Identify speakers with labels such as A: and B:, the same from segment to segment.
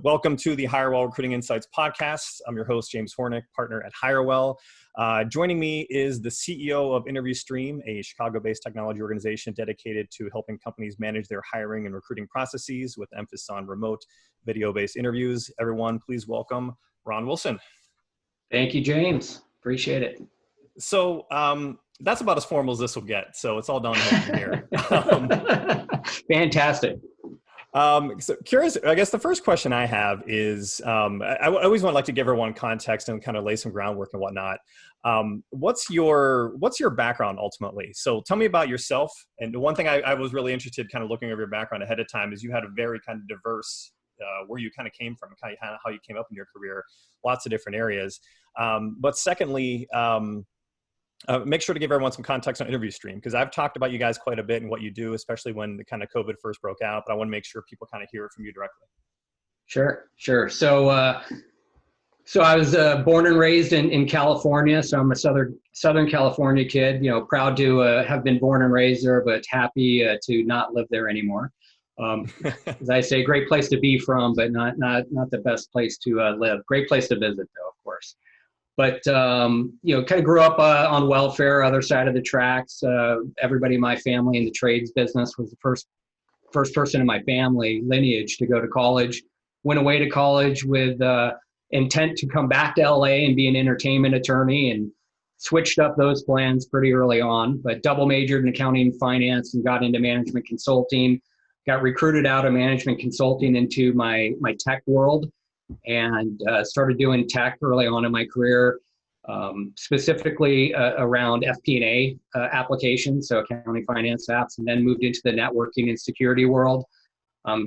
A: Welcome to the Hirewell Recruiting Insights podcast. I'm your host, James Hornick, partner at Hirewell. Joining me is the CEO of interviewstream, a Chicago-based technology organization dedicated to helping companies manage their hiring and recruiting processes with emphasis on remote video-based interviews. Everyone, please welcome Ron Wilson.
B: Thank you, James. Appreciate it.
A: So that's about as formal as this will get. So it's all downhill from here.
B: Fantastic.
A: So curious, I guess the first question I have is, I always want to like to give everyone context and kind of lay some groundwork and whatnot. What's your background ultimately? So tell me about yourself. And the one thing I was really interested kind of looking over your background ahead of time is you had a very kind of diverse, where you kind of came from, kind of how you came up in your career, lots of different areas. But secondly, make sure to give everyone some context on interviewstream, because I've talked about you guys quite a bit and what you do, especially when the kind of COVID first broke out, but I want to make sure people kind of hear it from you directly.
B: Sure. So I was born and raised in California. So I'm a Southern California kid, proud to have been born and raised there, but happy to not live there anymore. As I say, great place to be from, but not the best place to live. Great place to visit though, of course. But, kind of grew up on welfare, other side of the tracks. Everybody in my family in the trades business, was the first person in my family lineage to go to college. Went away to college with intent to come back to LA and be an entertainment attorney, and switched up those plans pretty early on, but double majored in accounting and finance and got into management consulting. Got recruited out of management consulting into my tech world. And started doing tech early on in my career, specifically around FP&A applications, so accounting, finance apps, and then moved into the networking and security world.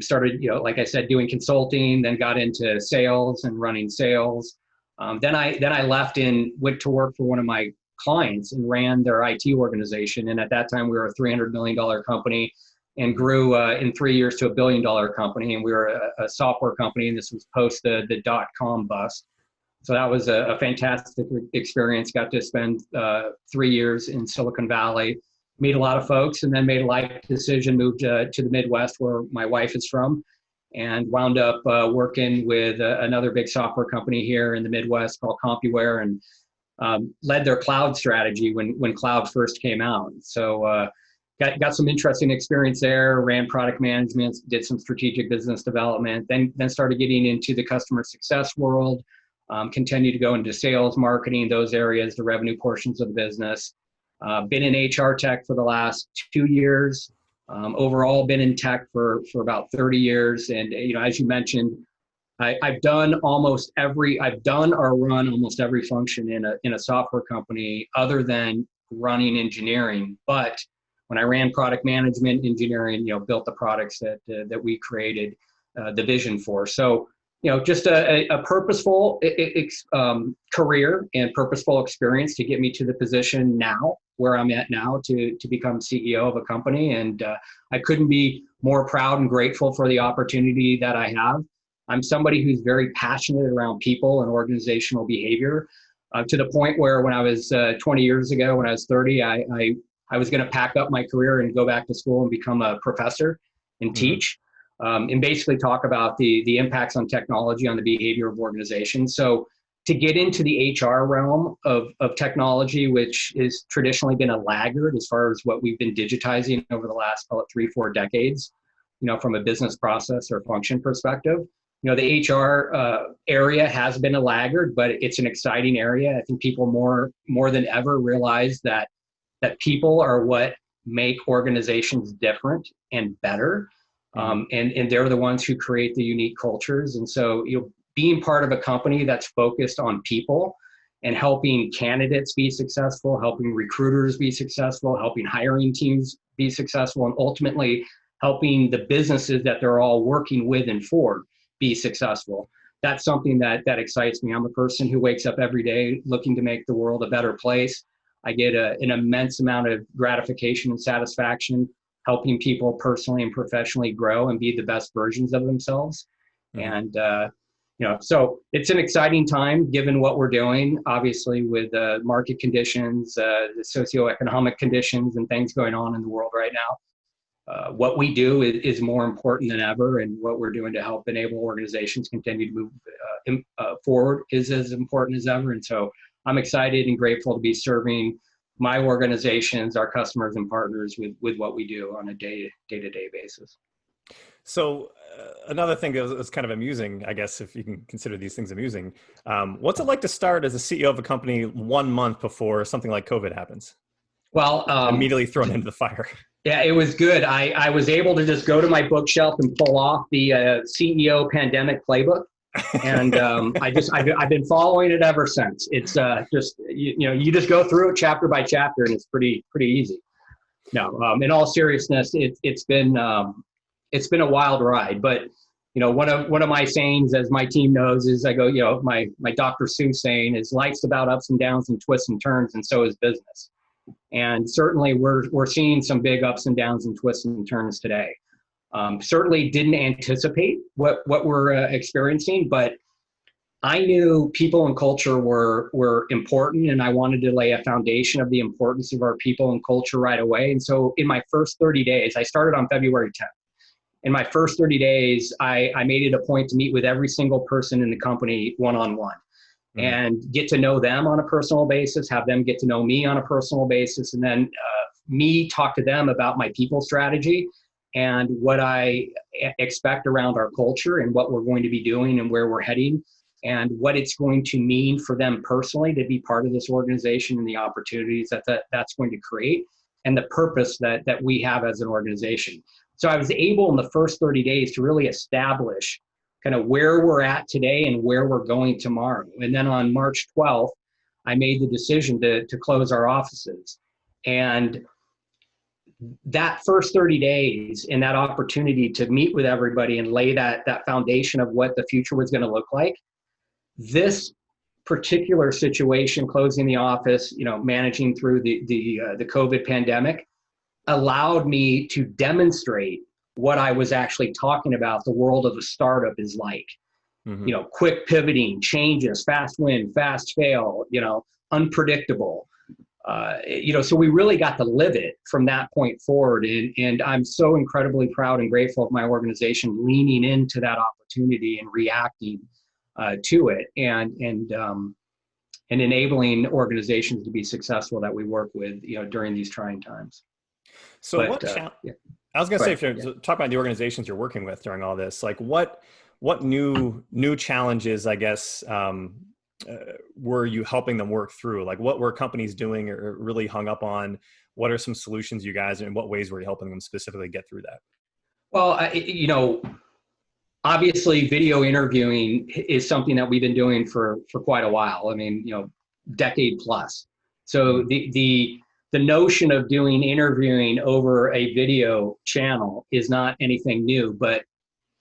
B: Started, like I said, doing consulting, then got into sales and running sales. Then I left and went to work for one of my clients and ran their IT organization. And at that time, we were a $300 million company. And grew in 3 years to $1 billion company. And we were a software company, and this was post the .com bust. So that was a fantastic experience. Got to spend 3 years in Silicon Valley, meet a lot of folks, and then made a life decision, moved to the Midwest where my wife is from, and wound up working with another big software company here in the Midwest called CompuWare, and led their cloud strategy when cloud first came out. So Got some interesting experience there, ran product management, did some strategic business development, then started getting into the customer success world, continued to go into sales, marketing, those areas, the revenue portions of the business. Been in HR tech for the last 2 years. Overall, been in tech for about 30 years. And, as you mentioned, I've done or run almost every function in a software company other than running engineering. But when I ran product management, engineering, built the products that we created the vision for. So, just a purposeful career and purposeful experience to get me to the position now, where I'm at now, to become CEO of a company. And I couldn't be more proud and grateful for the opportunity that I have. I'm somebody who's very passionate around people and organizational behavior, to the point where when I was 20 years ago, when I was 30, I was going to pack up my career and go back to school and become a professor and teach, and basically talk about the impacts on technology on the behavior of organizations. So to get into the HR realm of technology, which has traditionally been a laggard as far as what we've been digitizing over the last, call it 3-4 decades, from a business process or function perspective, the HR area has been a laggard, but it's an exciting area. I think people more than ever realize that people are what make organizations different and better. And they're the ones who create the unique cultures. And so, being part of a company that's focused on people and helping candidates be successful, helping recruiters be successful, helping hiring teams be successful, and ultimately helping the businesses that they're all working with and for be successful. That's something that excites me. I'm a person who wakes up every day looking to make the world a better place. I get an immense amount of gratification and satisfaction helping people personally and professionally grow and be the best versions of themselves. And, so it's an exciting time given what we're doing, obviously with market conditions, the socioeconomic conditions and things going on in the world right now. what we do is more important than ever, and what we're doing to help enable organizations continue to move forward is as important as ever. And so I'm excited and grateful to be serving my organizations, our customers and partners with what we do on a day-to-day basis.
A: So another thing that was kind of amusing, I guess, if you can consider these things amusing, what's it like to start as a CEO of a company 1 month before something like COVID happens?
B: Well,
A: immediately thrown into the fire.
B: Yeah, it was good. I was able to just go to my bookshelf and pull off the CEO pandemic playbook. And I've been following it ever since. It's just, you just go through it chapter by chapter, and it's pretty easy. No, in all seriousness, it's been a wild ride. But one of my sayings, as my team knows, is I go, my Dr. Seuss saying is, life's about ups and downs and twists and turns, and so is business. And certainly we're seeing some big ups and downs and twists and turns today. Certainly didn't anticipate what we're experiencing, but I knew people and culture were important, and I wanted to lay a foundation of the importance of our people and culture right away. And so in my first 30 days, I started on February 10th. In my first 30 days, I made it a point to meet with every single person in the company one-on-one. And get to know them on a personal basis, have them get to know me on a personal basis, and then me talk to them about my people strategy and what I expect around our culture and what we're going to be doing and where we're heading and what it's going to mean for them personally to be part of this organization and the opportunities that's going to create and the purpose that we have as an organization. So I was able in the first 30 days to really establish kind of where we're at today and where we're going tomorrow. And then on March 12th, I made the decision to close our offices. And that first 30 days and that opportunity to meet with everybody and lay that foundation of what the future was going to look like, this particular situation, closing the office, managing through the COVID pandemic, allowed me to demonstrate what I was actually talking about the world of a startup is like. Quick pivoting, changes, fast win, fast fail, unpredictable. So we really got to live it from that point forward. And I'm so incredibly proud and grateful of my organization leaning into that opportunity and reacting to it and enabling organizations to be successful that we work with, during these trying times.
A: So I was going to say, if you're talking about the organizations you're working with during all this, like what new challenges, I guess, were you helping them work through? Like what were companies doing or really hung up on? What are some solutions you guys, and in what ways were you helping them specifically get through that?
B: Well, obviously video interviewing is something that we've been doing for quite a while. I mean, decade plus. So the notion of doing interviewing over a video channel is not anything new, but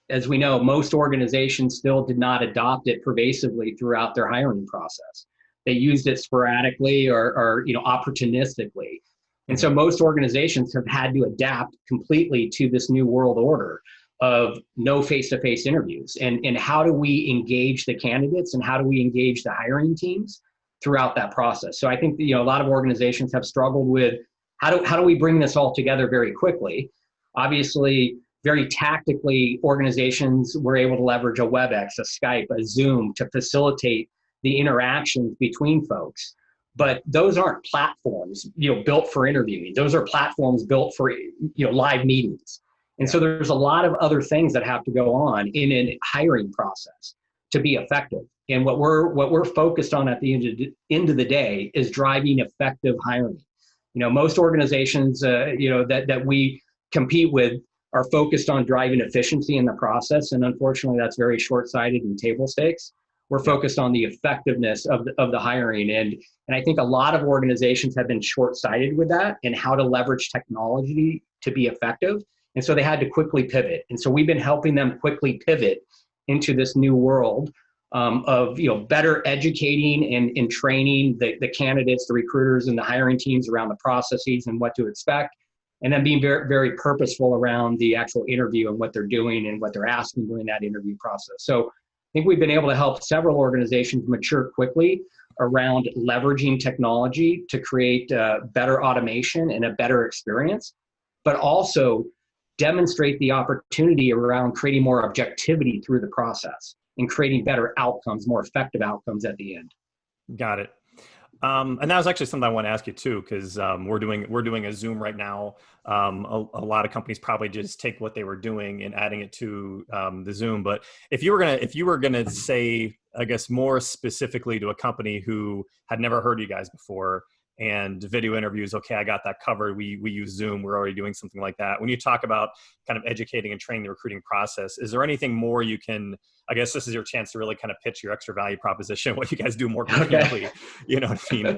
B: as we know, most organizations still did not adopt it pervasively throughout their hiring process. They used it sporadically or opportunistically. And so most organizations have had to adapt completely to this new world order of no face-to-face interviews. And how do we engage the candidates and how do we engage the hiring teams throughout that process? So I think a lot of organizations have struggled with how do we bring this all together very quickly. Obviously, very tactically, organizations were able to leverage a WebEx, a Skype, a Zoom to facilitate the interactions between folks. But those aren't platforms, built for interviewing. Those are platforms built for, live meetings. And so there's a lot of other things that have to go on in a hiring process to be effective. And what we're focused on at the end of the day is driving effective hiring. Most organizations, that we compete with are focused on driving efficiency in the process. And unfortunately, that's very short-sighted and table stakes. We're focused on the effectiveness of the hiring. And I think a lot of organizations have been short-sighted with that and how to leverage technology to be effective. And so they had to quickly pivot. And so we've been helping them quickly pivot into this new world of better educating and training the candidates, the recruiters, and the hiring teams around the processes and what to expect. And then being very, very purposeful around the actual interview and what they're doing and what they're asking during that interview process. So I think we've been able to help several organizations mature quickly around leveraging technology to create better automation and a better experience, but also demonstrate the opportunity around creating more objectivity through the process and creating better outcomes, more effective outcomes at the end.
A: Got it. And that was actually something I want to ask you too, because we're doing a Zoom right now. A lot of companies probably just take what they were doing and adding it to the Zoom. But if you were gonna say, I guess more specifically to a company who had never heard of you guys before, and video interviews, okay, I got that covered. We use Zoom. We're already doing something like that. When you talk about kind of educating and training the recruiting process, is there anything more you can, I guess this is your chance to really kind of pitch your extra value proposition, what you guys do more routinely, you know what I mean?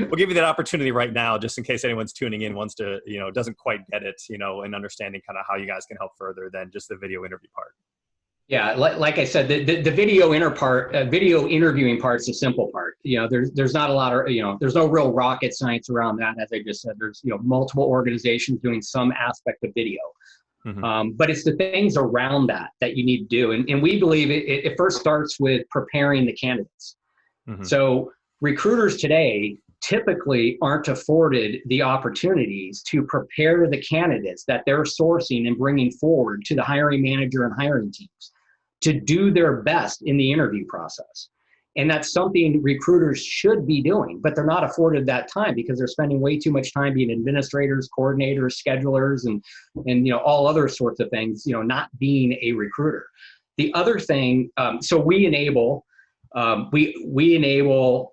A: We'll give you that opportunity right now, just in case anyone's tuning in, wants to, doesn't quite get it, and understanding kind of how you guys can help further than just the video interview part.
B: Yeah, like I said, the video video interviewing part's the simple part. There's not a lot of, there's no real rocket science around that. As I just said, there's, multiple organizations doing some aspect of video. Mm-hmm. But it's the things around that you need to do. And we believe it first starts with preparing the candidates. Mm-hmm. So recruiters today typically aren't afforded the opportunities to prepare the candidates that they're sourcing and bringing forward to the hiring manager and hiring teams to do their best in the interview process. And that's something recruiters should be doing, but they're not afforded that time because they're spending way too much time being administrators, coordinators, schedulers, and all other sorts of things, not being a recruiter. The other thing, so we enable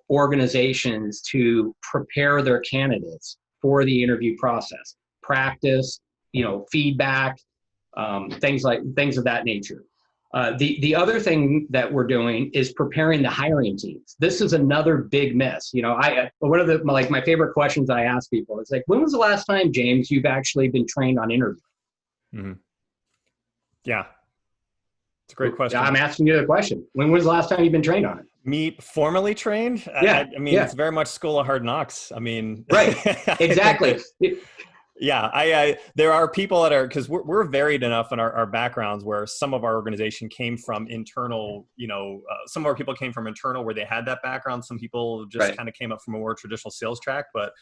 B: organizations to prepare their candidates for the interview process, practice, feedback, things of that nature. The other thing that we're doing is preparing the hiring teams. This is another big miss. One of my favorite questions I ask people is like, when was the last time, James, you've actually been trained on interviewing? Mm-hmm.
A: Yeah. It's a great question.
B: I'm asking you the question. When was the last time you've been trained on it?
A: Me formally trained?
B: Yeah.
A: It's very much school of hard knocks.
B: Right. Exactly.
A: Yeah, there are people that are, because we're varied enough in our backgrounds where some of our organization came from internal, some of our people came from internal where they had that background. Some people just kind of came up from a more traditional sales track. But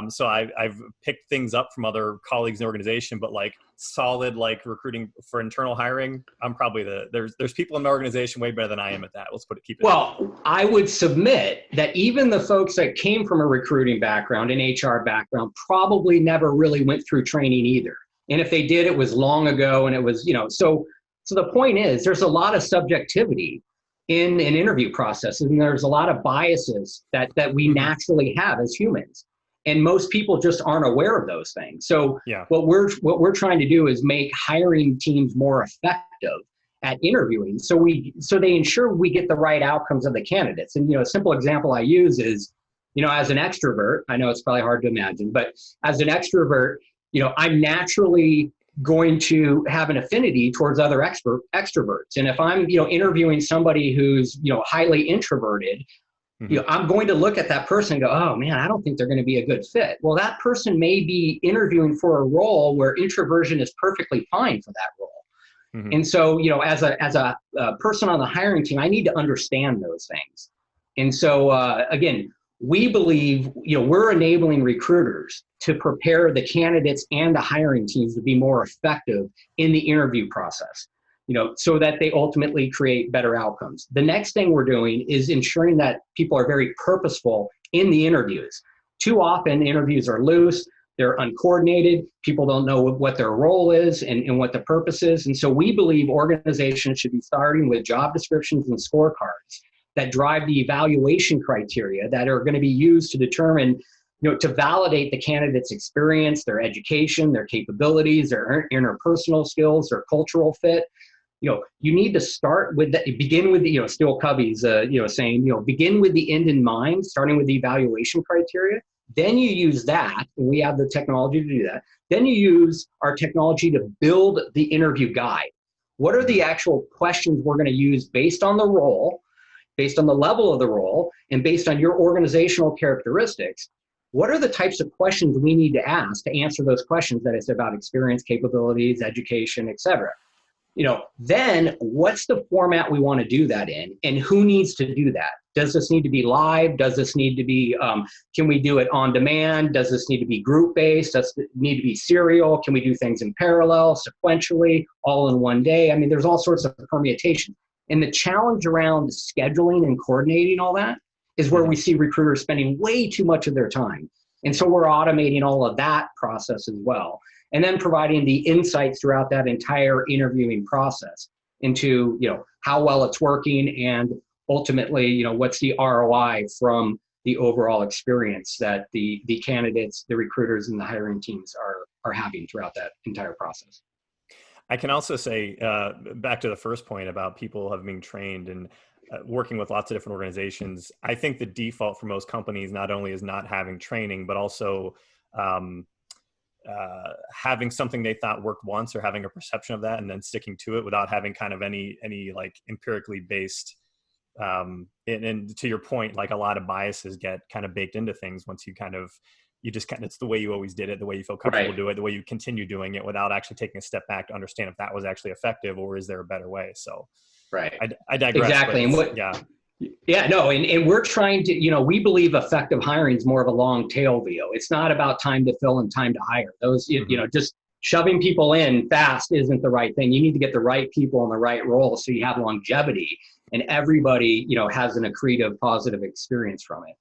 A: so I've picked things up from other colleagues in the organization, but like solid, like recruiting for internal hiring, I'm probably there's people in the organization way better than I am at that. Let's keep it.
B: Well, I would submit that even the folks that came from a recruiting background, an HR background, probably never really went through training either. And if they did, it was long ago. And it was, so the point is there's a lot of subjectivity in an interview process. And there's a lot of biases that we naturally have as humans. And most people just aren't aware of those things. So what we're trying to do is make hiring teams more effective at interviewing. So they ensure we get the right outcomes of the candidates. And, a simple example I use is, as an extrovert, I know it's probably hard to imagine, but as an extrovert, I'm naturally going to have an affinity towards other extroverts. And if I'm, interviewing somebody who's, highly introverted, I'm going to look at that person and go, oh man, I don't think they're going to be a good fit. Well, that person may be interviewing for a role where introversion is perfectly fine for that role. Mm-hmm. And so, as a person on the hiring team, I need to understand those things. And so, again, we believe, we're enabling recruiters to prepare the candidates and the hiring teams to be more effective in the interview process. So that they ultimately create better outcomes. The next thing we're doing is ensuring that people are very purposeful in the interviews. Too often, interviews are loose, they're uncoordinated, people don't know what their role is and what the purpose is. And so we believe organizations should be starting with job descriptions and scorecards that drive the evaluation criteria that are going to be used to determine, to validate the candidate's experience, their education, their capabilities, their interpersonal skills, their cultural fit. You need to start with that, begin with the, Steel Covey's, saying, begin with the end in mind, starting with the evaluation criteria. Then you use that, and we have the technology to do that. Then you use our technology to build the interview guide. What are the actual questions we're going to use based on the role, based on the level of the role, and based on your organizational characteristics? What are the types of questions we need to ask to answer those questions that it's about experience, capabilities, education, et cetera? Then what's the format we want to do that in, and who needs to do that? Does this need to be live? Does this need to be, can we do it on demand? Does this need to be group-based? Does it need to be serial? Can we do things in parallel, sequentially, all in one day? I mean, there's all sorts of permutations. And the challenge around scheduling and coordinating all that is where we see recruiters spending way too much of their time. And so we're automating all of that process as well. And then providing the insights throughout that entire interviewing process into, how well it's working, and ultimately, what's the ROI from the overall experience that the candidates, the recruiters, and the hiring teams are having throughout that entire process.
A: I can also say, back to the first point about people having been trained and working with lots of different organizations, I think the default for most companies not only is not having training, but also having something they thought worked once, or having a perception of that and then sticking to it without having kind of any like empirically based, and to your point, like a lot of biases get kind of baked into things once it's the way you always did it, the way you feel comfortable doing it, the way you continue doing it without actually taking a step back to understand if that was actually effective, or is there a better way? So I digress.
B: Exactly. And we're trying to, we believe effective hiring is more of a long tail view. It's not about time to fill and time to hire. Those, just shoving people in fast isn't the right thing. You need to get the right people in the right role so you have longevity, and everybody, has an accretive, positive experience from it.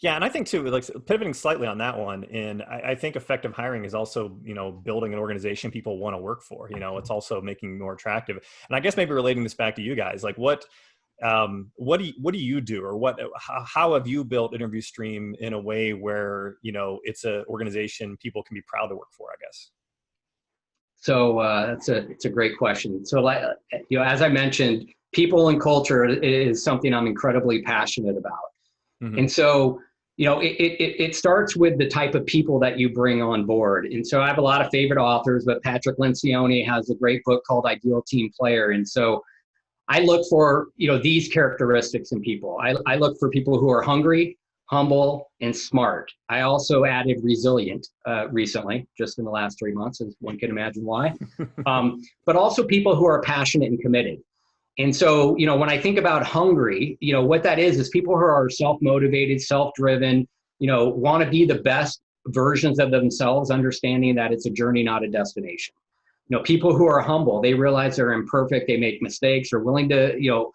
A: Yeah. And I think too, like pivoting slightly on that one, and I think effective hiring is also, building an organization people want to work for. It's also making more attractive. And I guess maybe relating this back to you guys, like what do you do, or how have you built InterviewStream in a way where, it's an organization people can be proud to work for, I guess?
B: So it's a great question. So as I mentioned, people and culture is something I'm incredibly passionate about. Mm-hmm. And so, it starts with the type of people that you bring on board. And so I have a lot of favorite authors, but Patrick Lencioni has a great book called Ideal Team Player. And so I look for, these characteristics in people. I look for people who are hungry, humble, and smart. I also added resilient recently, just in the last 3 months, as one can imagine why. But also people who are passionate and committed. And so, when I think about hungry, what that is people who are self-motivated, self-driven, want to be the best versions of themselves, understanding that it's a journey, not a destination. People who are humble, they realize they're imperfect, they make mistakes, are willing to,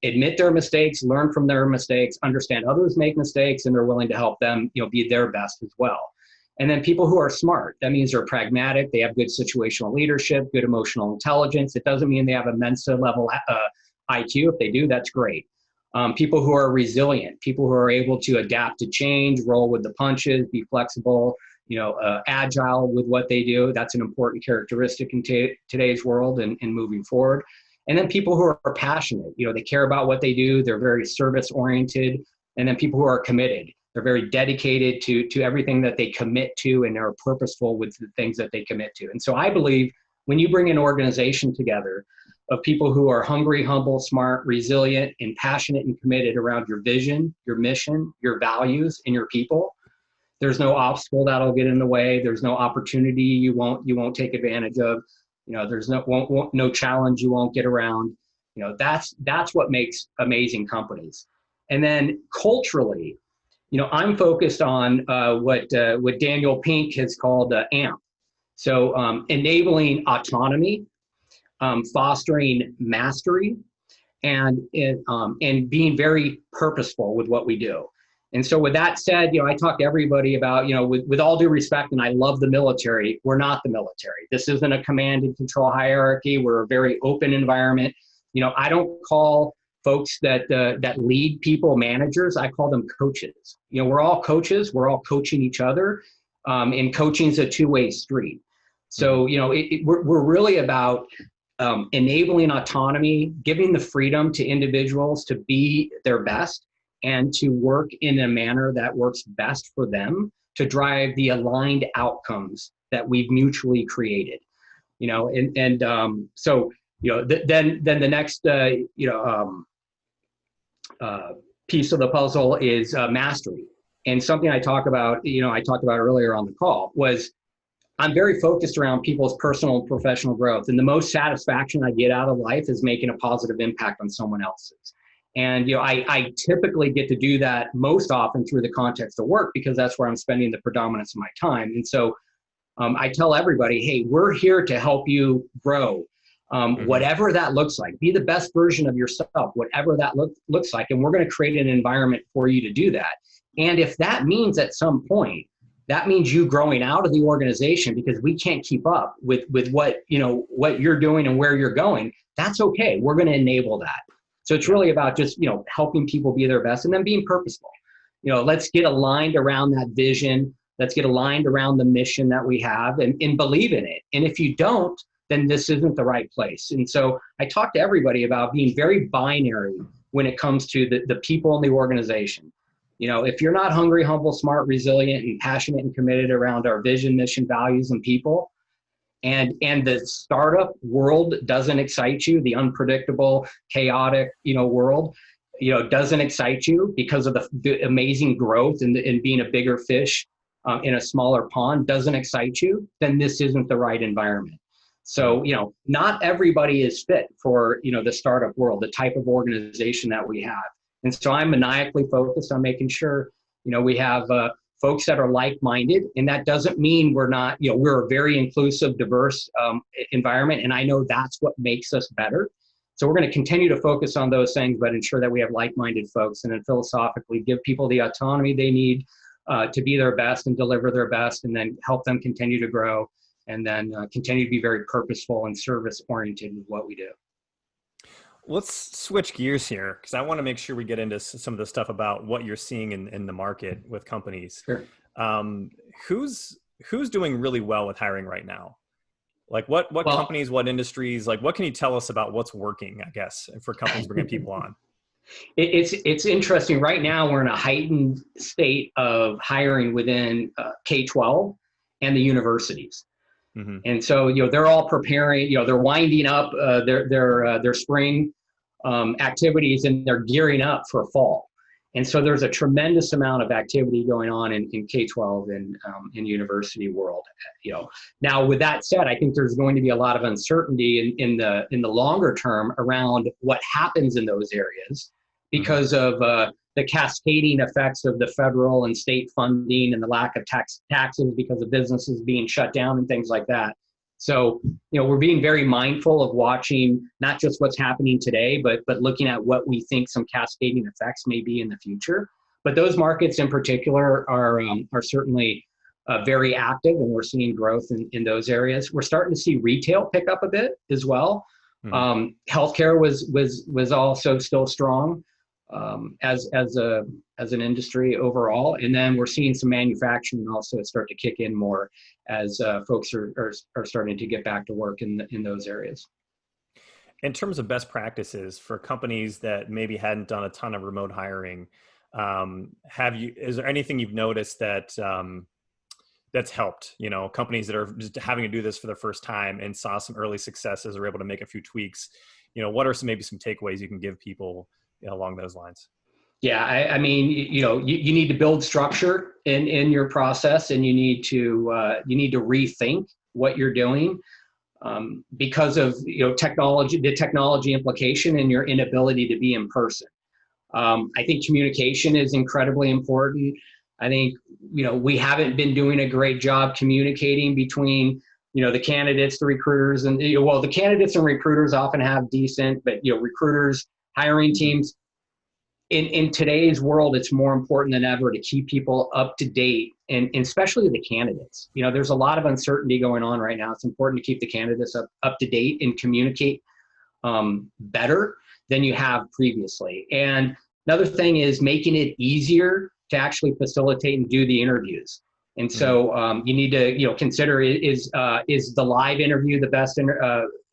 B: admit their mistakes, learn from their mistakes, understand others make mistakes, and they're willing to help them, be their best as well. And then people who are smart, that means they're pragmatic, they have good situational leadership, good emotional intelligence. It doesn't mean they have a Mensa level IQ. If they do, that's great. People who are resilient, people who are able to adapt to change, roll with the punches, be flexible, agile with what they do. That's an important characteristic in today's world and moving forward. And then people who are passionate, they care about what they do. They're very service oriented. And then people who are committed. They're very dedicated to everything that they commit to, and are purposeful with the things that they commit to. And so I believe when you bring an organization together of people who are hungry, humble, smart, resilient, and passionate and committed around your vision, your mission, your values, and your people, there's no obstacle that'll get in the way. There's no opportunity you won't take advantage of. There's no challenge you won't get around. That's what makes amazing companies. And then culturally, I'm focused on what Daniel Pink has called AMP. So enabling autonomy, fostering mastery, and being very purposeful with what we do. And so with that said, I talk to everybody about, with all due respect, and I love the military, we're not the military. This isn't a command and control hierarchy. We're a very open environment. I don't call folks that lead people managers. I call them coaches. We're all coaches. We're all coaching each other. And coaching is a two-way street. So, we're really about enabling autonomy, giving the freedom to individuals to be their best and to work in a manner that works best for them to drive the aligned outcomes that we've mutually created. So then the next piece of the puzzle is mastery. And something I talked about earlier on the call was I'm very focused around people's personal and professional growth. And the most satisfaction I get out of life is making a positive impact on someone else's. And, I typically get to do that most often through the context of work, because that's where I'm spending the predominance of my time. And so I tell everybody, hey, we're here to help you grow, whatever that looks like. Be the best version of yourself, whatever that looks like. And we're going to create an environment for you to do that. And if that means at some point, that means you growing out of the organization because we can't keep up with what you're doing and where you're going, that's okay. We're going to enable that. So it's really about just, helping people be their best and then being purposeful. Let's get aligned around that vision. Let's get aligned around the mission that we have and believe in it. And if you don't, then this isn't the right place. And so I talk to everybody about being very binary when it comes to the people in the organization. If you're not hungry, humble, smart, resilient, and passionate and committed around our vision, mission, values, and people, and the startup world doesn't excite you, the unpredictable, chaotic, world, doesn't excite you because of the amazing growth and being a bigger fish in a smaller pond doesn't excite you, then this isn't the right environment. So, not everybody is fit for, the startup world, the type of organization that we have. And so I'm maniacally focused on making sure, we have folks that are like-minded. And that doesn't mean we're not, we're a very inclusive, diverse environment. And I know that's what makes us better. So we're going to continue to focus on those things, but ensure that we have like-minded folks and then philosophically give people the autonomy they need to be their best and deliver their best, and then help them continue to grow, and then continue to be very purposeful and service-oriented with what we do.
A: Let's switch gears here, because I want to make sure we get into some of the stuff about what you're seeing in the market with companies.
B: Sure.
A: Who's doing really well with hiring right now? Like what companies, what industries, like what can you tell us about what's working, I guess, for companies bringing people on?
B: It's interesting. Right now, we're in a heightened state of hiring within K-12 and the universities. Mm-hmm. And so, they're all preparing, they're winding up their spring activities, and they're gearing up for fall. And so there's a tremendous amount of activity going on in K-12 and in university world. Now with that said, I think there's going to be a lot of uncertainty in the longer term around what happens in those areas because of the cascading effects of the federal and state funding and the lack of taxes because of businesses being shut down and things like that. So, we're being very mindful of watching not just what's happening today, but looking at what we think some cascading effects may be in the future. But those markets in particular are certainly very active, and we're seeing growth in those areas. We're starting to see retail pick up a bit as well. Mm-hmm. Healthcare was also still strong as an industry overall, and then we're seeing some manufacturing also start to kick in more as folks are starting to get back to work in those areas.
A: In terms of best practices for companies that maybe hadn't done a ton of remote hiring, is there anything you've noticed that that's helped? Companies that are just having to do this for the first time and saw some early successes, are able to make a few tweaks. What are some takeaways you can give people along those lines?
B: Yeah, I mean, you need to build structure in your process, and you need to rethink what you're doing because of the technology implication and your inability to be in person. I think communication is incredibly important. I think we haven't been doing a great job communicating between the candidates, the recruiters, and the candidates and recruiters often have decent, but recruiters, hiring teams. In today's world, it's more important than ever to keep people up to date, and especially the candidates. There's a lot of uncertainty going on right now. It's important to keep the candidates up to date and communicate better than you have previously. And another thing is making it easier to actually facilitate and do the interviews. And so you need to consider, is the live interview the best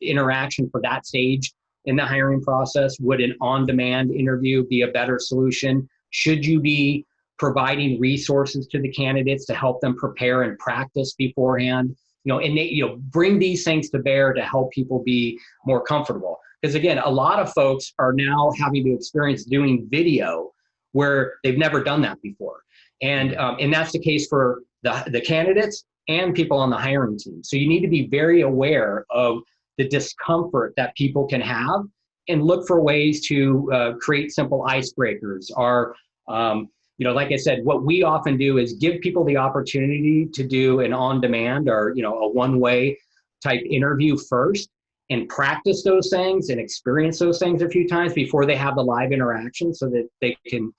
B: interaction for that stage in the hiring process? Would an on-demand interview be a better solution? Should you be providing resources to the candidates to help them prepare and practice beforehand? Bring these things to bear to help people be more comfortable. Because again, a lot of folks are now having to experience doing video where they've never done that before. And that's the case for the candidates and people on the hiring team. So you need to be very aware of the discomfort that people can have and look for ways to create simple icebreakers. Or, like I said, what we often do is give people the opportunity to do an on-demand or, a one-way type interview first and practice those things and experience those things a few times before they have the live interaction so that they can,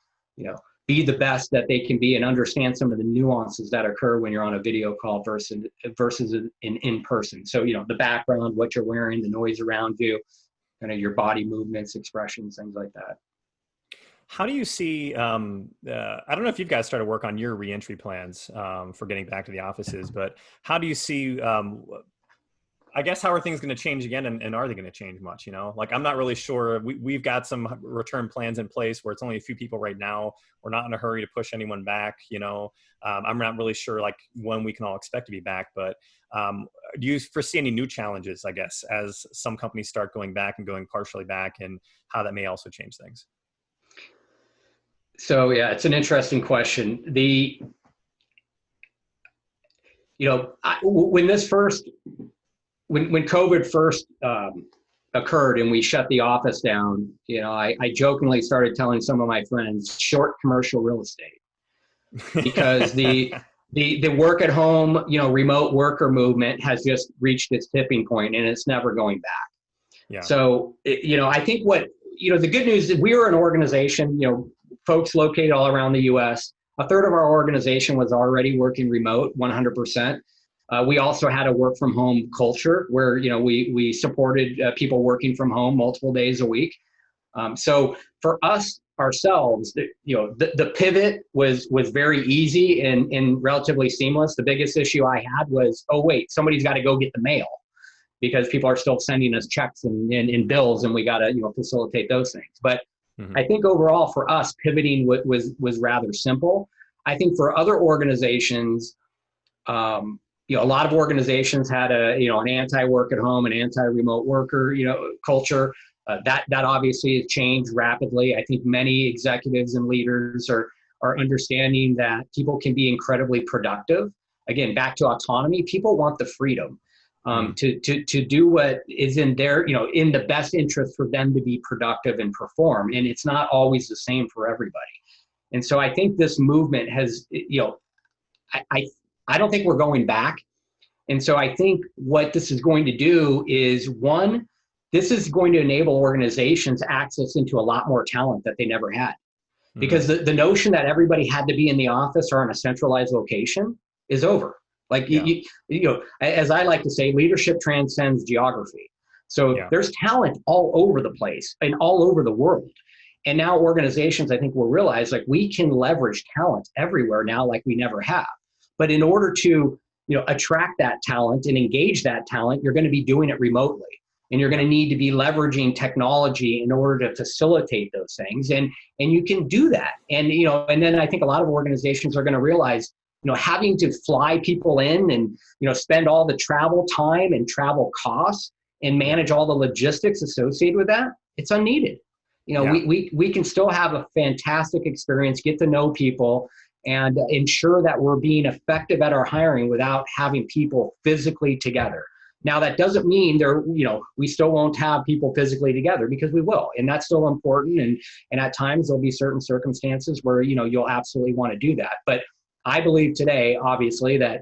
B: be the best that they can be and understand some of the nuances that occur when you're on a video call versus in person. So, the background, what you're wearing, the noise around you, kind of your body movements, expressions, things like that.
A: How do you see, I don't know if you guys started work on your reentry plans for getting back to the offices, but how do you see, I guess, how are things going to change again, and are they going to change much? Like, I'm not really sure. We've got some return plans in place where it's only a few people right now. We're not in a hurry to push anyone back. I'm not really sure like when we can all expect to be back, but do you foresee any new challenges, I guess, as some companies start going back and going partially back, and how that may also change things?
B: So yeah, it's an interesting question. When COVID first occurred and we shut the office down, I jokingly started telling some of my friends, short commercial real estate, because the work at home, remote worker movement has just reached its tipping point and it's never going back. Yeah. So, I think the good news is we were an organization, folks located all around the U.S. A third of our organization was already working remote, 100%. We also had a work from home culture where, we supported people working from home multiple days a week. So for us ourselves, the pivot was very easy and relatively seamless. The biggest issue I had was, oh wait, somebody's got to go get the mail because people are still sending us checks and bills, and we got to, facilitate those things. But I think overall for us, pivoting was rather simple. I think for other organizations, a lot of organizations had an anti-work at home and anti-remote worker, culture. That obviously has changed rapidly. I think many executives and leaders are understanding that people can be incredibly productive. Again, back to autonomy. People want the freedom to do what is in their, in the best interest for them to be productive and perform. And it's not always the same for everybody. And so I think this movement has, I don't think we're going back. And so I think what this is going to do is, one, this is going to enable organizations access into a lot more talent that they never had. Because the notion that everybody had to be in the office or in a centralized location is over. Like, as I like to say, leadership transcends geography. So there's talent all over the place and all over the world. And now organizations, I think, will realize like we can leverage talent everywhere now like we never have. But in order to, attract that talent and engage that talent, you're going to be doing it remotely. And you're going to need to be leveraging technology in order to facilitate those things. And you can do that. And, and then I think a lot of organizations are going to realize, having to fly people in and, spend all the travel time and travel costs and manage all the logistics associated with that, it's unneeded. We can still have a fantastic experience, get to know people, and ensure that we're being effective at our hiring without having people physically together. Now, that doesn't mean we still won't have people physically together, because we will, and that's still important. And at times there'll be certain circumstances where, you'll absolutely want to do that. But I believe today, obviously, that,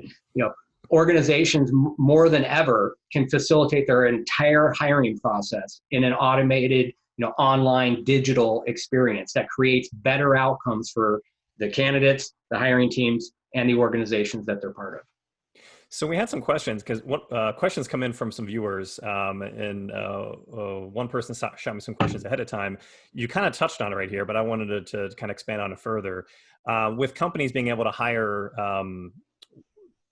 B: organizations more than ever can facilitate their entire hiring process in an automated, online digital experience that creates better outcomes for the candidates, the hiring teams, and the organizations that they're part of.
A: So we had some questions, because questions come in from some viewers, and one person shot me some questions ahead of time. You kind of touched on it right here, but I wanted to kind of expand on it further. With companies being able to hire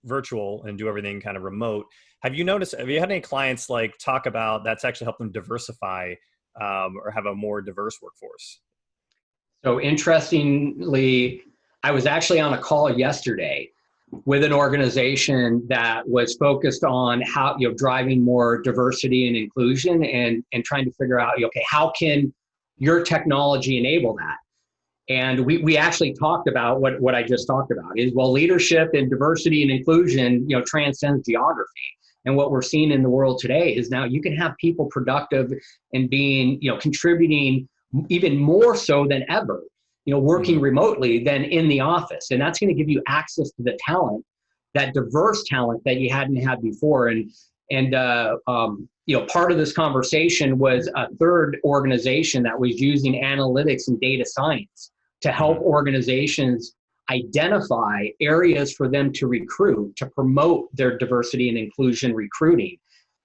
A: virtual and do everything kind of remote, have you had any clients like talk about that's actually helped them diversify or have a more diverse workforce?
B: So interestingly, I was actually on a call yesterday with an organization that was focused on how, driving more diversity and inclusion and trying to figure out, okay, how can your technology enable that? And we actually talked about what I just talked about is, well, leadership and diversity and inclusion, transcends geography. And what we're seeing in the world today is now you can have people productive and being, contributing even more so than ever, working remotely than in the office. And that's going to give you access to the talent, that diverse talent that you hadn't had before. And part of this conversation was a third organization that was using analytics and data science to help organizations identify areas for them to recruit, to promote their diversity and inclusion recruiting.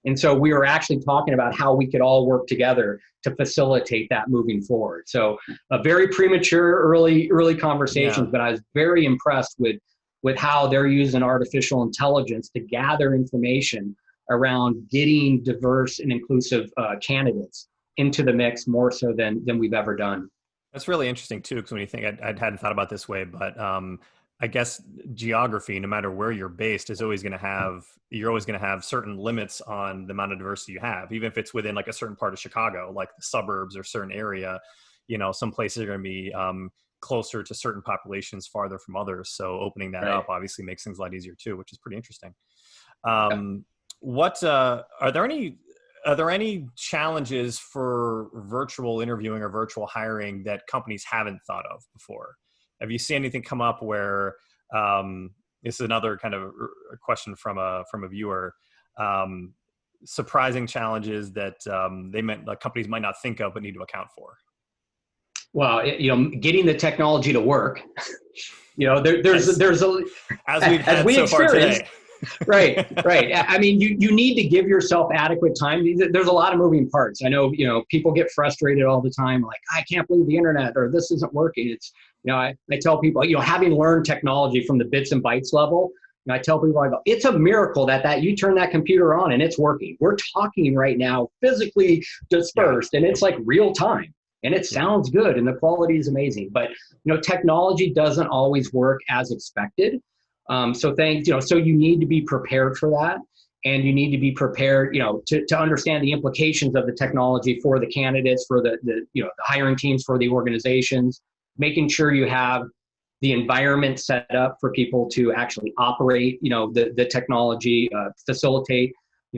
B: And so we were actually talking about how we could all work together to facilitate that moving forward. So a very premature early conversations, but I was very impressed with how they're using artificial intelligence to gather information around getting diverse and inclusive candidates into the mix more so than we've ever done.
A: That's really interesting too, because when you think, I hadn't thought about this way, but I guess geography, no matter where you're based, you're always going to have certain limits on the amount of diversity you have, even if it's within like a certain part of Chicago, like the suburbs or certain area. Some places are going to be closer to certain populations, farther from others. So opening that up obviously makes things a lot easier too, which is pretty interesting. What are there any challenges for virtual interviewing or virtual hiring that companies haven't thought of before? Have you seen anything come up where this is another kind of a question from a viewer? Surprising challenges that companies might not think of but need to account for.
B: Well, getting the technology to work. There's
A: as we've had so far today.
B: Right. I mean, you need to give yourself adequate time. There's a lot of moving parts. I know, people get frustrated all the time. Like, I can't believe the internet, or this isn't working. It's, I tell people, having learned technology from the bits and bytes level, I tell people, I go, it's a miracle that you turn that computer on and it's working. We're talking right now, physically dispersed, and it's like real time. And it sounds good and the quality is amazing. But, technology doesn't always work as expected. So you need to be prepared for that, and you need to be prepared, to understand the implications of the technology for the candidates, for the hiring teams, for the organizations, making sure you have the environment set up for people to actually operate, the technology, facilitate,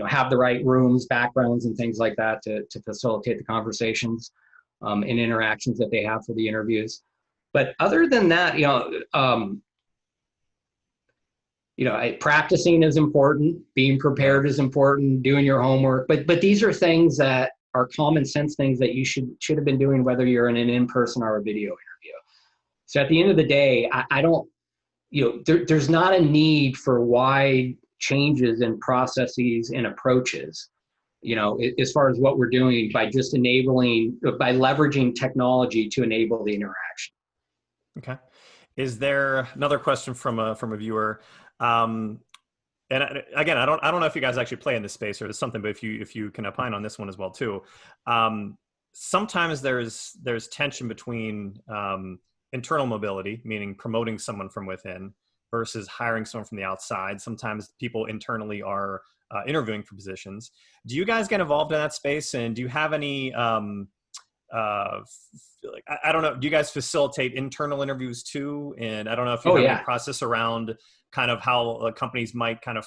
B: have the right rooms, backgrounds, and things like that to facilitate the conversations and interactions that they have for the interviews. But other than that, practicing is important, being prepared is important, doing your homework, but these are things that are common sense things that you should have been doing, whether you're in an in-person or a video interview. So at the end of the day, I don't, there's not a need for wide changes in processes and approaches, as far as what we're doing by just by leveraging technology to enable the interaction.
A: Okay. Is there another question from a viewer? And again, I don't know if you guys actually play in this space or there's something, but if you can opine on this one as well too. Sometimes there's tension between internal mobility, meaning promoting someone from within, versus hiring someone from the outside. Sometimes people internally are interviewing for positions. Do you guys get involved in that space? And do you have any, I don't know, do you guys facilitate internal interviews too? And I don't know if you have any process around kind of how companies might kind of,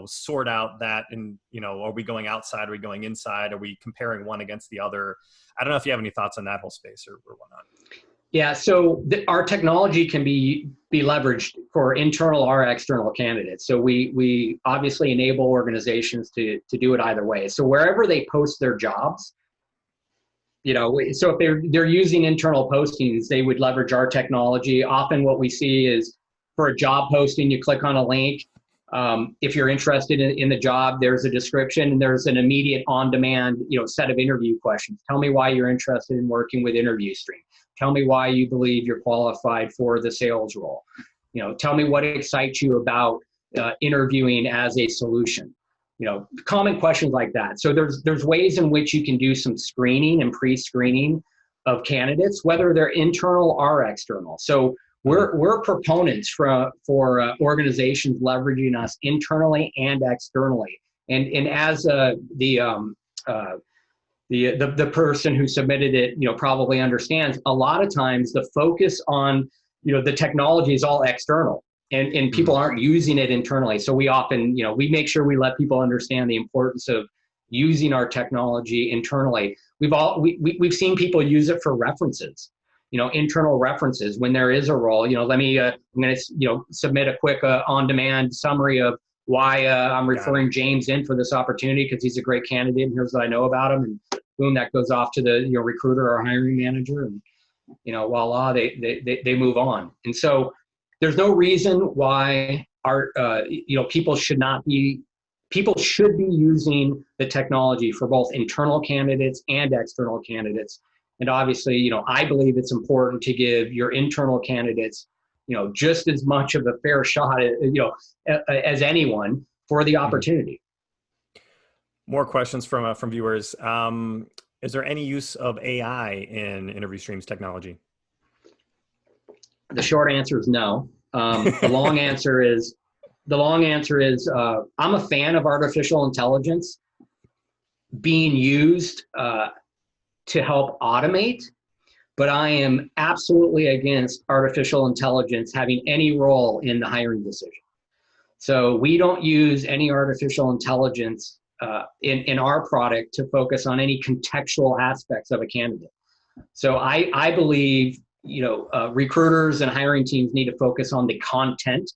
A: sort out that, and, are we going outside? Are we going inside? Are we comparing one against the other? I don't know if you have any thoughts on that whole space or whatnot.
B: Yeah, so our technology can be leveraged for internal or external candidates. So we obviously enable organizations to do it either way. So wherever they post their jobs, so if they're using internal postings, they would leverage our technology. Often what we see is for a job posting, you click on a link. If you're interested in the job, there's a description and there's an immediate on-demand, set of interview questions. Tell me why you're interested in working with InterviewStream. Tell me why you believe you're qualified for the sales role. Tell me what excites you about interviewing as a solution. Common questions like that. So there's ways in which you can do some screening and pre-screening of candidates, whether they're internal or external. So we're proponents for organizations leveraging us internally and externally. And as the the person who submitted it, probably understands. A lot of times the focus on, the technology is all external, and people aren't using it internally. So we often, we make sure we let people understand the importance of using our technology internally. We've seen people use it for references, internal references when there is a role. I'm going to submit a quick on-demand summary of why I'm referring James in for this opportunity because he's a great candidate and here's what I know about him, and boom, that goes off to the recruiter or hiring manager, and voila, they move on. And so there's no reason why our people should be using the technology for both internal candidates and external candidates. And obviously, I believe it's important to give your internal candidates, just as much of a fair shot, as anyone for the opportunity.
A: More questions from viewers. Is there any use of AI in InterviewStream's technology?
B: The short answer is no. The long answer is I'm a fan of artificial intelligence being used to help automate, but I am absolutely against artificial intelligence having any role in the hiring decision. So we don't use any artificial intelligence in our product to focus on any contextual aspects of a candidate. So I believe, recruiters and hiring teams need to focus on the content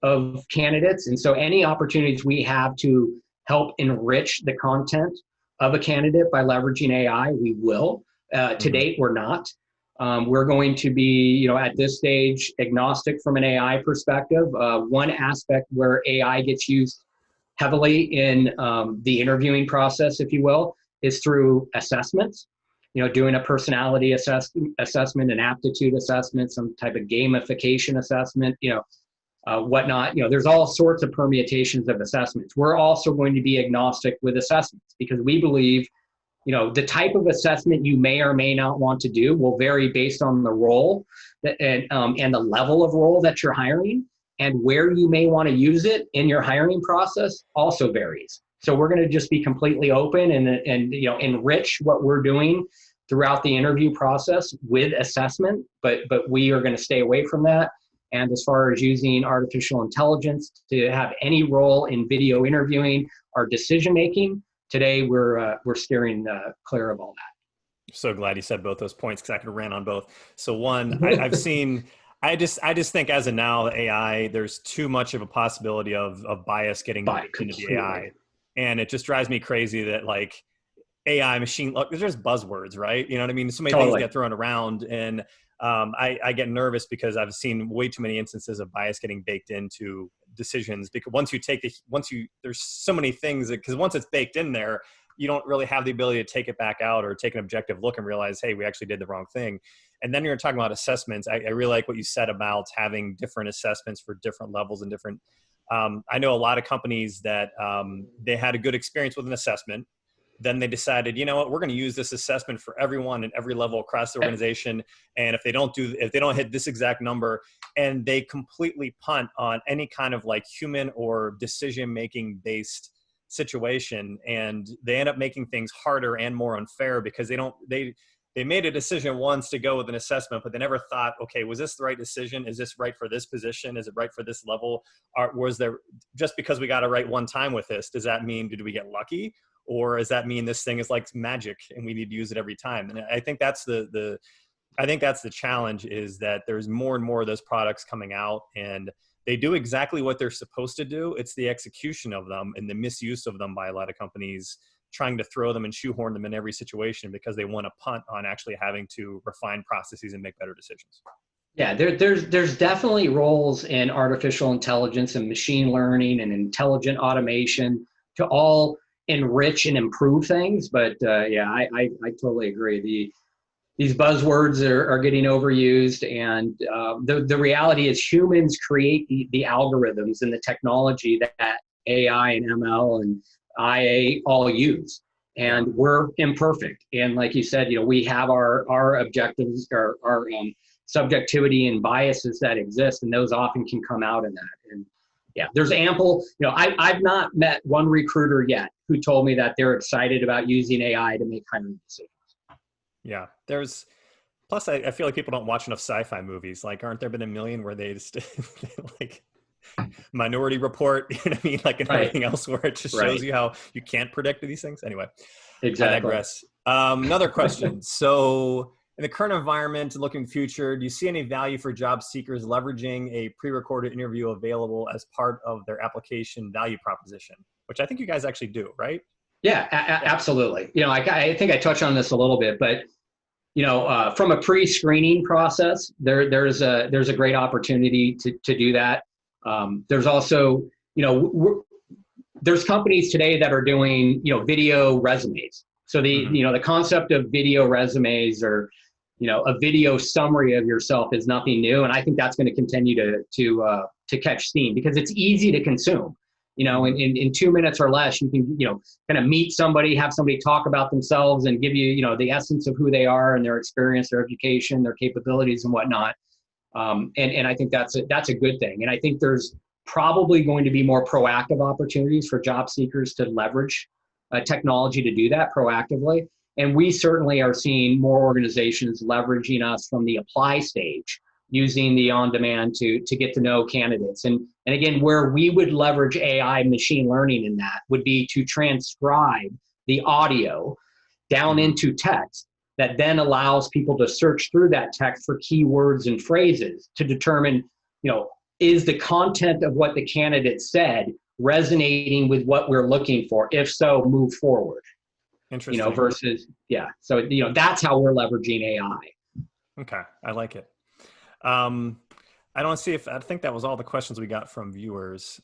B: of candidates. And so any opportunities we have to help enrich the content of a candidate by leveraging AI, we will. To date, we're not. We're going to be, at this stage, agnostic from an AI perspective. One aspect where AI gets used heavily in the interviewing process, if you will, is through assessments. Doing a personality assessment, an aptitude assessment, some type of gamification assessment, whatnot. There's all sorts of permutations of assessments. We're also going to be agnostic with assessments because we believe, the type of assessment you may or may not want to do will vary based on the role and the level of role that you're hiring, and where you may want to use it in your hiring process also varies. So we're going to just be completely open and enrich what we're doing throughout the interview process with assessment, but we are going to stay away from that. And as far as using artificial intelligence to have any role in video interviewing or decision making, today we're steering clear of all that.
A: So glad you said both those points because I could rant on both. So one, I've seen. I just think as of now, the AI, there's too much of a possibility of bias getting into the AI. And it just drives me crazy that AI, machine, they're just buzzwords, right? You know what I mean? So many things get thrown around, and I get nervous because I've seen way too many instances of bias getting baked into decisions. Because there's so many things because once it's baked in there, you don't really have the ability to take it back out or take an objective look and realize, hey, we actually did the wrong thing. And then you're talking about assessments. I really like what you said about having different assessments for different levels and different. I know a lot of companies that they had a good experience with an assessment. Then they decided, you know what, we're going to use this assessment for everyone at every level across the organization. And if they don't hit this exact number, and they completely punt on any kind of human or decision-making based situation. And they end up making things harder and more unfair because they made a decision once to go with an assessment, but they never thought, okay, was this the right decision? Is this right for this position? Is it right for this level? Or was there, just because we got it right one time with this, does that mean, did we get lucky? Or does that mean this thing is like magic and we need to use it every time? And I think that's the challenge, is that there's more and more of those products coming out and they do exactly what they're supposed to do. It's the execution of them and the misuse of them by a lot of companies trying to throw them and shoehorn them in every situation because they want to punt on actually having to refine processes and make better decisions.
B: Yeah, there's definitely roles in artificial intelligence and machine learning and intelligent automation to all enrich and improve things. But I totally agree. These buzzwords are getting overused, and the reality is humans create the algorithms and the technology that AI and ML and IA all use, and we're imperfect. And like you said, we have our objectives, our subjectivity and biases that exist, and those often can come out in that. And Yeah, there's ample, I've not met one recruiter yet who told me that they're excited about using AI to make hiring decisions.
A: Yeah, plus I feel like people don't watch enough sci-fi movies. Like, aren't there been a million where they just like Minority Report, you know what I mean? Like, and
B: Right,
A: everything else where it just shows you how you can't predict these things. Anyway, I
B: exactly.
A: digress. Another question. So in the current environment, looking to the future, do you see any value for job seekers leveraging a pre-recorded interview available as part of their application value proposition? Which I think you guys actually do, right?
B: Yeah, absolutely. I think I touched on this a little bit, but from a pre-screening process, there's a great opportunity to do that. There's also, there's companies today that are doing, video resumes. So the concept of video resumes, or a video summary of yourself, is nothing new, and I think that's going to continue to catch steam because it's easy to consume. In 2 minutes or less, you can kind of meet somebody, have somebody talk about themselves, and give you the essence of who they are and their experience, their education, their capabilities, and whatnot. And I think that's a good thing. And I think there's probably going to be more proactive opportunities for job seekers to leverage technology to do that proactively. And we certainly are seeing more organizations leveraging us from the apply stage, using the on-demand to get to know candidates. And again, where we would leverage AI machine learning in that would be to transcribe the audio down into text that then allows people to search through that text for keywords and phrases to determine, is the content of what the candidate said resonating with what we're looking for? If so, move forward.
A: Interesting.
B: Versus, yeah. So, that's how we're leveraging AI.
A: Okay. I like it. I think that was all the questions we got from viewers.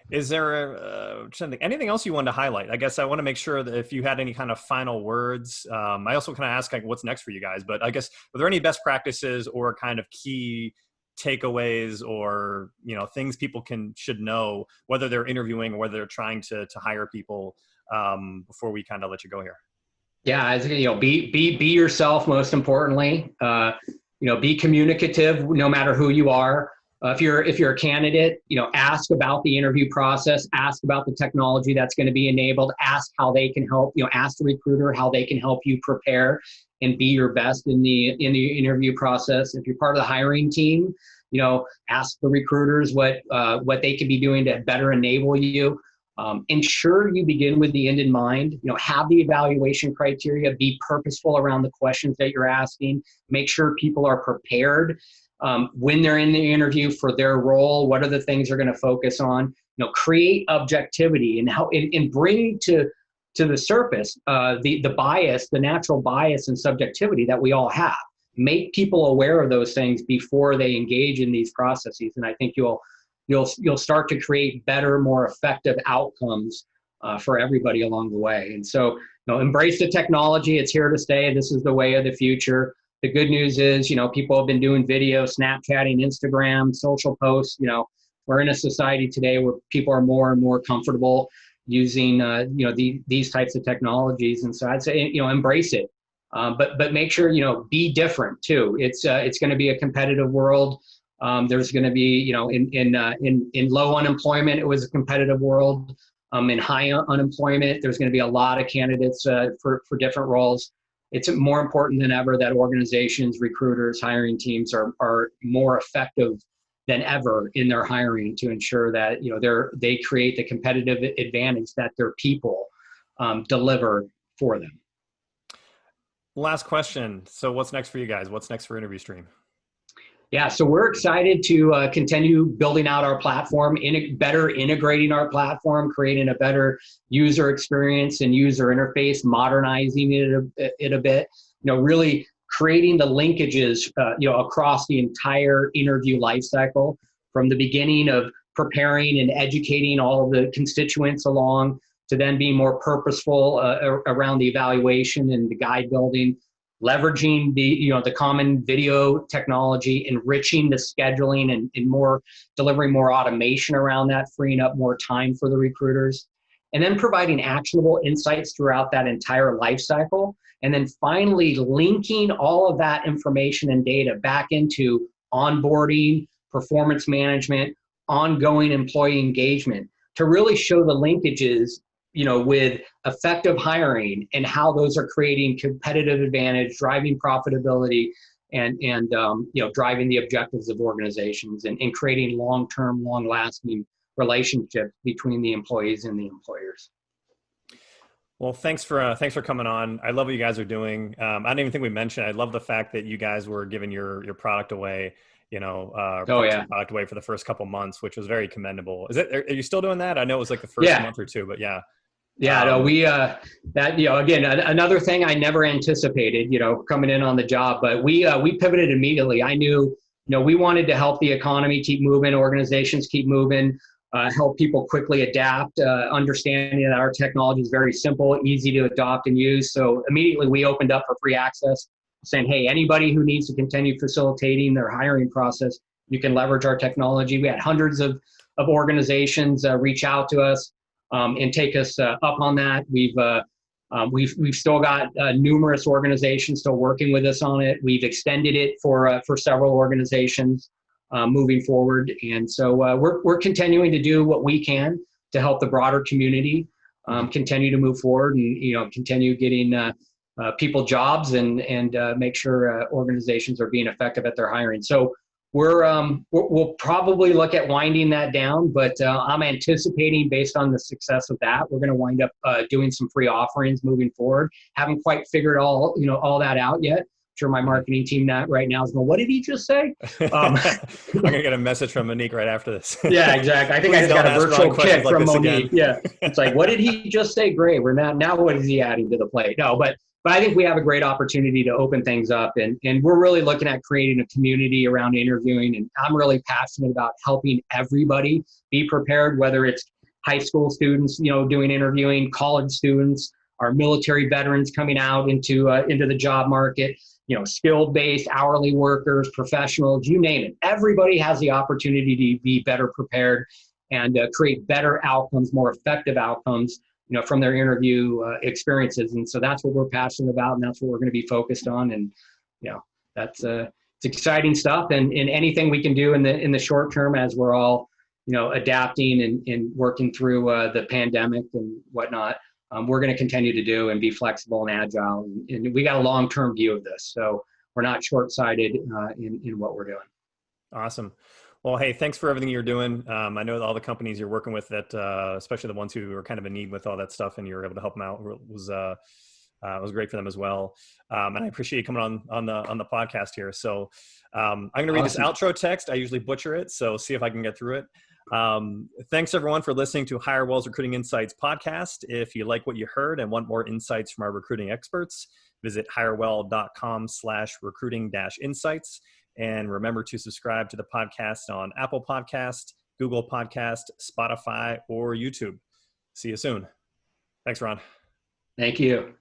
A: Is there anything else you wanted to highlight? I guess I want to make sure that if you had any kind of final words, I also kind of ask like, what's next for you guys, but I guess, are there any best practices or kind of key takeaways or, things people should know, whether they're interviewing or whether they're trying to hire people, before we kind of let you go here?
B: Yeah. Be yourself, most importantly. Be communicative no matter who you are. If you're a candidate, ask about the interview process, ask about the technology that's going to be enabled, ask how they can help, ask the recruiter how they can help you prepare and be your best in the interview process. If you're part of the hiring team, ask the recruiters what they could be doing to better enable you. Ensure you begin with the end in mind, have the evaluation criteria, be purposeful around the questions that you're asking, make sure people are prepared when they're in the interview for their role. What are the things they're going to focus on? Create objectivity and bring to the surface the bias, the natural bias and subjectivity that we all have. Make people aware of those things before they engage in these processes, and I think you'll start to create better, more effective outcomes for everybody along the way. And so, embrace the technology. It's here to stay. This is the way of the future. The good news is, people have been doing video, Snapchatting, Instagram, social posts. We're in a society today where people are more and more comfortable using, these types of technologies. And so I'd say, embrace it, but make sure, be different too. It's going to be a competitive world. There's going to be, in low unemployment, it was a competitive world. In high unemployment, there's going to be a lot of candidates for different roles. It's more important than ever that organizations, recruiters, hiring teams are more effective than ever in their hiring to ensure that they create the competitive advantage that their people deliver for them.
A: Last question. So what's next for you guys? What's next for InterviewStream?
B: Yeah, so we're excited to continue building out our platform, better integrating our platform, creating a better user experience and user interface, modernizing it a bit, really creating the linkages, across the entire interview lifecycle, from the beginning of preparing and educating all of the constituents along to then being more purposeful around the evaluation and the guide building, leveraging the common video technology, enriching the scheduling and more delivering more automation around that, freeing up more time for the recruiters, and then providing actionable insights throughout that entire life cycle. And then finally linking all of that information and data back into onboarding, performance management, ongoing employee engagement to really show the linkages, with effective hiring and how those are creating competitive advantage, driving profitability, and driving the objectives of organizations and creating long-term, long-lasting relationships between the employees and the employers.
A: Well, thanks for coming on. I love what you guys are doing. I don't even think we mentioned. I love the fact that you guys were giving your product away, product away for the first couple months, which was very commendable. Are you still doing that? I know it was like the first month or two, but yeah.
B: Yeah, no, we again, another thing I never anticipated, coming in on the job, but we pivoted immediately. I knew, we wanted to help the economy keep moving, organizations keep moving, help people quickly adapt, understanding that our technology is very simple, easy to adopt and use. So immediately we opened up for free access, saying, hey, anybody who needs to continue facilitating their hiring process, you can leverage our technology. We had hundreds of organizations reach out to us and take us up on that. We've still got numerous organizations still working with us on it. We've extended it for several organizations moving forward, and so we're continuing to do what we can to help the broader community continue to move forward and continue getting people jobs and make sure organizations are being effective at their hiring. So we'll probably look at winding that down, but I'm anticipating, based on the success of that, we're going to wind up doing some free offerings moving forward. Haven't quite figured all that out yet. I'm sure my marketing team right now is going, what did he just say?
A: I'm going to get a message from Monique right after this.
B: Yeah, exactly. I think I just got a virtual kick from Monique. Yeah, it's like, what did he just say? Great. We're now what is he adding to the plate? No, but I think we have a great opportunity to open things up, and we're really looking at creating a community around interviewing. And I'm really passionate about helping everybody be prepared, whether it's high school students, doing interviewing, college students, our military veterans coming out into the job market, skilled-based hourly workers, professionals, you name it. Everybody has the opportunity to be better prepared and create better outcomes, more effective outcomes, from their interview experiences. And so that's what we're passionate about, and that's what we're going to be focused on. And, that's it's exciting stuff. And anything we can do in the short term, as we're all, adapting and working through the pandemic and whatnot, we're going to continue to do and be flexible and agile. And we got a long-term view of this. So we're not short-sighted in what we're doing.
A: Awesome. Well, hey, thanks for everything you're doing. I know all the companies you're working with that, especially the ones who are kind of in need with all that stuff, and you're able to help them out, was great for them as well. And I appreciate you coming on the podcast here. So I'm going to read this outro text. I usually butcher it, so see if I can get through it. Thanks everyone for listening to Hirewell's Recruiting Insights podcast. If you like what you heard and want more insights from our recruiting experts, visit hirewell.com/recruiting-insights. And remember to subscribe to the podcast on Apple Podcast, Google Podcast, Spotify, or YouTube. See you soon. Thanks, Ron.
B: Thank you.